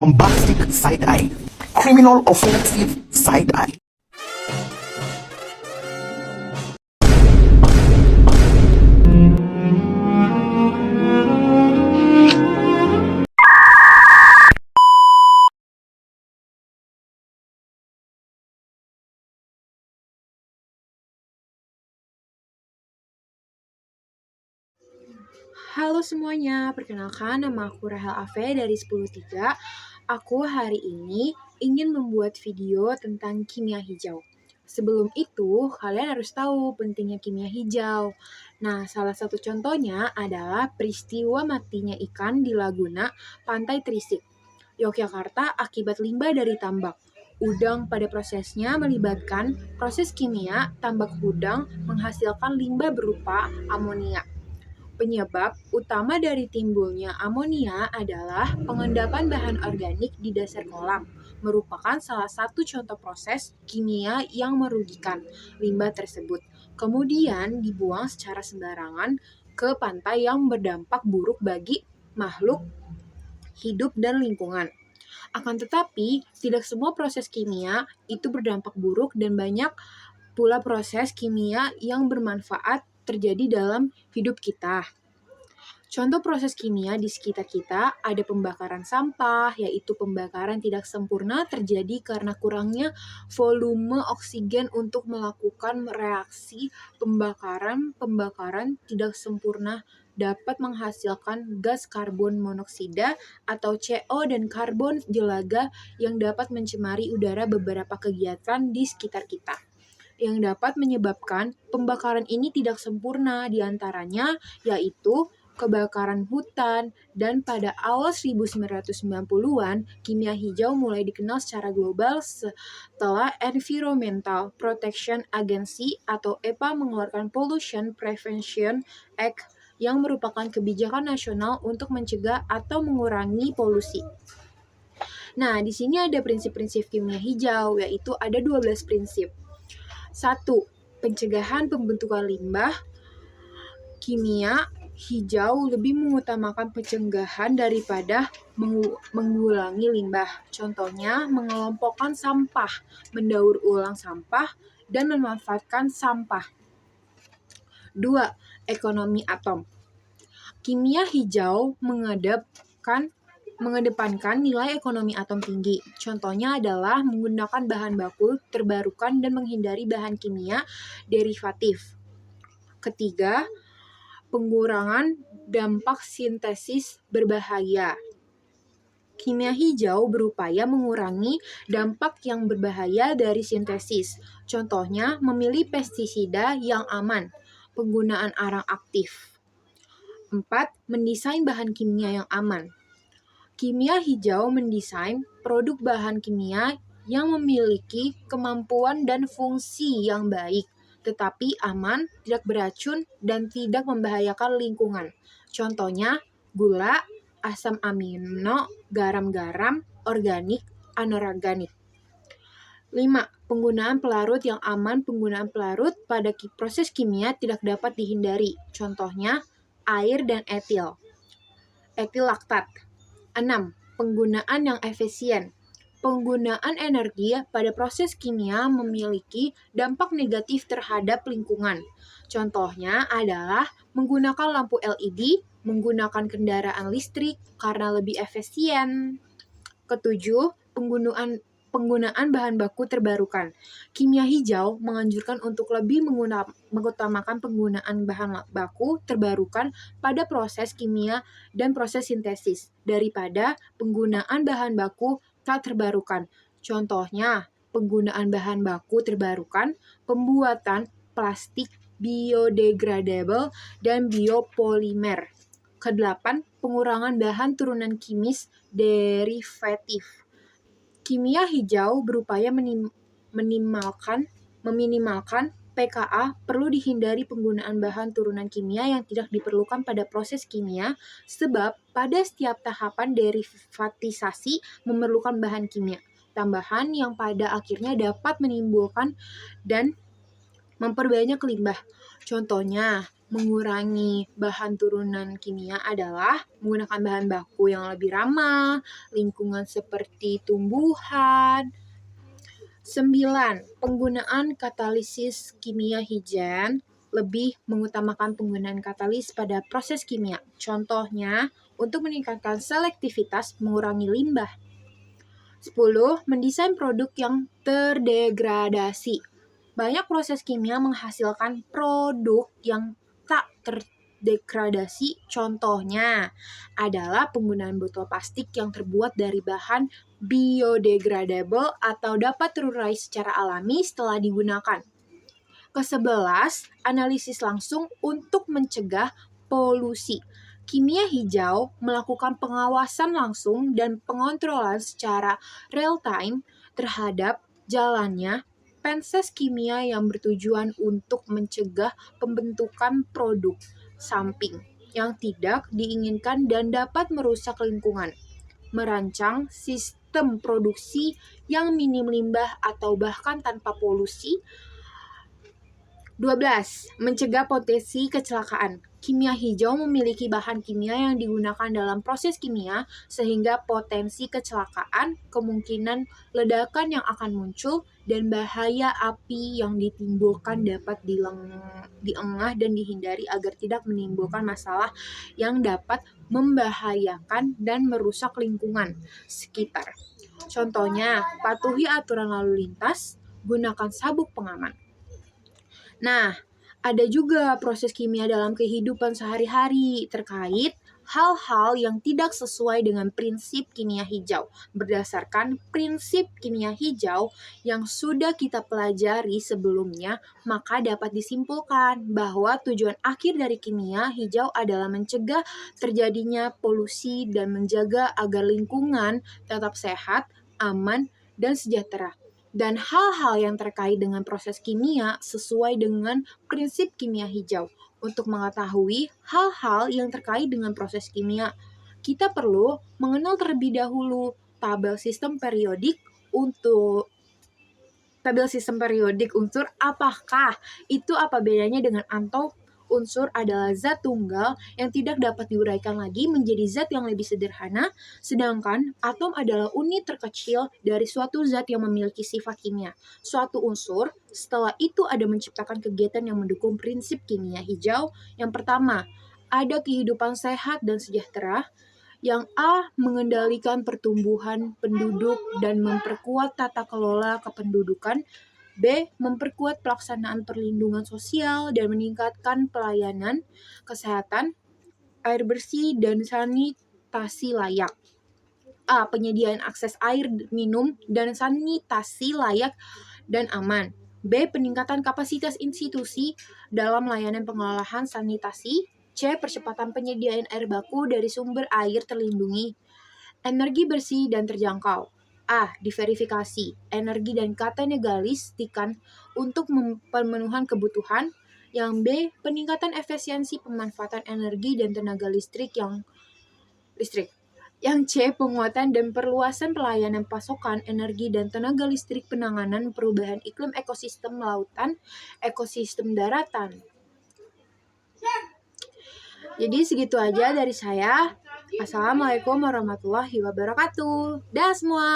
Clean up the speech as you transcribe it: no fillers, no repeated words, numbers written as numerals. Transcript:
Bombastic side-eye, criminal offensive side-eye. Halo semuanya, perkenalkan nama aku Rahel Ave dari 103. Aku hari ini ingin membuat video tentang kimia hijau. Sebelum itu, kalian harus tahu pentingnya kimia hijau. Nah, salah satu contohnya adalah peristiwa matinya ikan di Laguna Pantai Trisik, Yogyakarta akibat limbah dari tambak. Udang pada prosesnya melibatkan proses kimia tambak udang menghasilkan limbah berupa amonia. Penyebab utama dari timbulnya amonia adalah pengendapan bahan organik di dasar kolam, merupakan salah satu contoh proses kimia yang merugikan. Limbah tersebut kemudian dibuang secara sembarangan ke pantai yang berdampak buruk bagi makhluk hidup dan lingkungan. Akan tetapi, tidak semua proses kimia itu berdampak buruk dan banyak pula proses kimia yang bermanfaat terjadi dalam hidup kita. Contoh proses kimia di sekitar kita ada pembakaran sampah, yaitu pembakaran tidak sempurna terjadi karena kurangnya volume oksigen untuk melakukan reaksi pembakaran. Pembakaran tidak sempurna dapat menghasilkan gas karbon monoksida atau CO dan karbon jelaga yang dapat mencemari udara beberapa kegiatan di sekitar kita yang dapat menyebabkan pembakaran ini tidak sempurna, diantaranya yaitu kebakaran hutan, dan pada awal 1990-an, kimia hijau mulai dikenal secara global setelah Environmental Protection Agency atau EPA mengeluarkan Pollution Prevention Act yang merupakan kebijakan nasional untuk mencegah atau mengurangi polusi. Nah, di sini ada prinsip-prinsip kimia hijau, yaitu ada 12 prinsip. 1. Pencegahan pembentukan limbah. Kimia hijau lebih mengutamakan pencegahan daripada mengulangi limbah. Contohnya, mengelompokkan sampah, mendaur ulang sampah, dan memanfaatkan sampah. 2. Ekonomi atom. Kimia hijau mengedepankan nilai ekonomi atom tinggi. Contohnya adalah menggunakan bahan baku terbarukan dan menghindari bahan kimia derivatif. Ketiga, pengurangan dampak sintesis berbahaya. Kimia hijau berupaya mengurangi dampak yang berbahaya dari sintesis. Contohnya, memilih pestisida yang aman, penggunaan arang aktif. 4. Mendesain bahan kimia yang aman. Kimia hijau mendesain produk bahan kimia yang memiliki kemampuan dan fungsi yang baik, tetapi aman, tidak beracun, dan tidak membahayakan lingkungan. Contohnya, gula, asam amino, garam-garam, organik, anorganik. 5. Penggunaan pelarut yang aman. Penggunaan pelarut pada proses kimia tidak dapat dihindari. Contohnya, air dan etil laktat. 6. Penggunaan yang efisien. Penggunaan energi pada proses kimia memiliki dampak negatif terhadap lingkungan. Contohnya adalah menggunakan lampu LED, menggunakan kendaraan listrik karena lebih efisien. Ketujuh, penggunaan bahan baku terbarukan. Kimia hijau menganjurkan untuk lebih mengutamakan penggunaan bahan baku terbarukan pada proses kimia dan proses sintesis daripada penggunaan bahan baku tak terbarukan. Contohnya, penggunaan bahan baku terbarukan, pembuatan plastik biodegradable dan biopolimer. Kedelapan, pengurangan bahan turunan kimis derivatif. Kimia hijau berupaya meminimalkan pKa. Perlu dihindari penggunaan bahan turunan kimia yang tidak diperlukan pada proses kimia, sebab pada setiap tahapan derivatisasi memerlukan bahan kimia tambahan yang pada akhirnya dapat menimbulkan dan memperbanyak limbah. Contohnya, mengurangi bahan turunan kimia adalah menggunakan bahan baku yang lebih ramah, lingkungan seperti tumbuhan. 9. Penggunaan katalisis kimia hijau lebih mengutamakan penggunaan katalis pada proses kimia. Contohnya, untuk meningkatkan selektivitas mengurangi limbah. 10. Mendesain produk yang terdegradasi. Banyak proses kimia menghasilkan produk yang tak terdegradasi. Contohnya adalah penggunaan botol plastik yang terbuat dari bahan biodegradable atau dapat terurai secara alami setelah digunakan. Ke-11, analisis langsung untuk mencegah polusi. Kimia hijau melakukan pengawasan langsung dan pengontrolan secara real-time terhadap jalannya proses kimia yang bertujuan untuk mencegah pembentukan produk samping yang tidak diinginkan dan dapat merusak lingkungan. Merancang sistem produksi yang minim limbah atau bahkan tanpa polusi. 12. Mencegah potensi kecelakaan. Kimia hijau memiliki bahan kimia yang digunakan dalam proses kimia sehingga potensi kecelakaan, kemungkinan ledakan yang akan muncul, dan bahaya api yang ditimbulkan dapat diengah dan dihindari agar tidak menimbulkan masalah yang dapat membahayakan dan merusak lingkungan sekitar. Contohnya, patuhi aturan lalu lintas, gunakan sabuk pengaman. Nah, ada juga proses kimia dalam kehidupan sehari-hari terkait hal-hal yang tidak sesuai dengan prinsip kimia hijau. Berdasarkan prinsip kimia hijau yang sudah kita pelajari sebelumnya, maka dapat disimpulkan bahwa tujuan akhir dari kimia hijau adalah mencegah terjadinya polusi dan menjaga agar lingkungan tetap sehat, aman, dan sejahtera. Dan hal-hal yang terkait dengan proses kimia sesuai dengan prinsip kimia hijau. Untuk mengetahui hal-hal yang terkait dengan proses kimia, kita perlu mengenal terlebih dahulu tabel sistem periodik unsur. Apakah itu apa bedanya dengan atom? Unsur adalah zat tunggal yang tidak dapat diuraikan lagi menjadi zat yang lebih sederhana, sedangkan atom adalah unit terkecil dari suatu zat yang memiliki sifat kimia. Suatu unsur, setelah itu ada menciptakan kegiatan yang mendukung prinsip kimia hijau. Yang pertama, ada kehidupan sehat dan sejahtera. Yang A, mengendalikan pertumbuhan penduduk dan memperkuat tata kelola kependudukan. B, memperkuat pelaksanaan perlindungan sosial dan meningkatkan pelayanan kesehatan, air bersih, dan sanitasi layak. A, penyediaan akses air minum dan sanitasi layak dan aman. B, peningkatan kapasitas institusi dalam layanan pengelolaan sanitasi. C, percepatan penyediaan air baku dari sumber air terlindungi. Energi bersih dan terjangkau. A, diverifikasi energi dan ketenagalistikan untuk pemenuhan kebutuhan. Yang B, peningkatan efisiensi pemanfaatan energi dan tenaga listrik. Yang C, penguatan dan perluasan pelayanan pasokan energi dan tenaga listrik, penanganan perubahan iklim ekosistem lautan, ekosistem daratan. Jadi segitu aja dari saya. Assalamualaikum warahmatullahi wabarakatuh. Dah semua.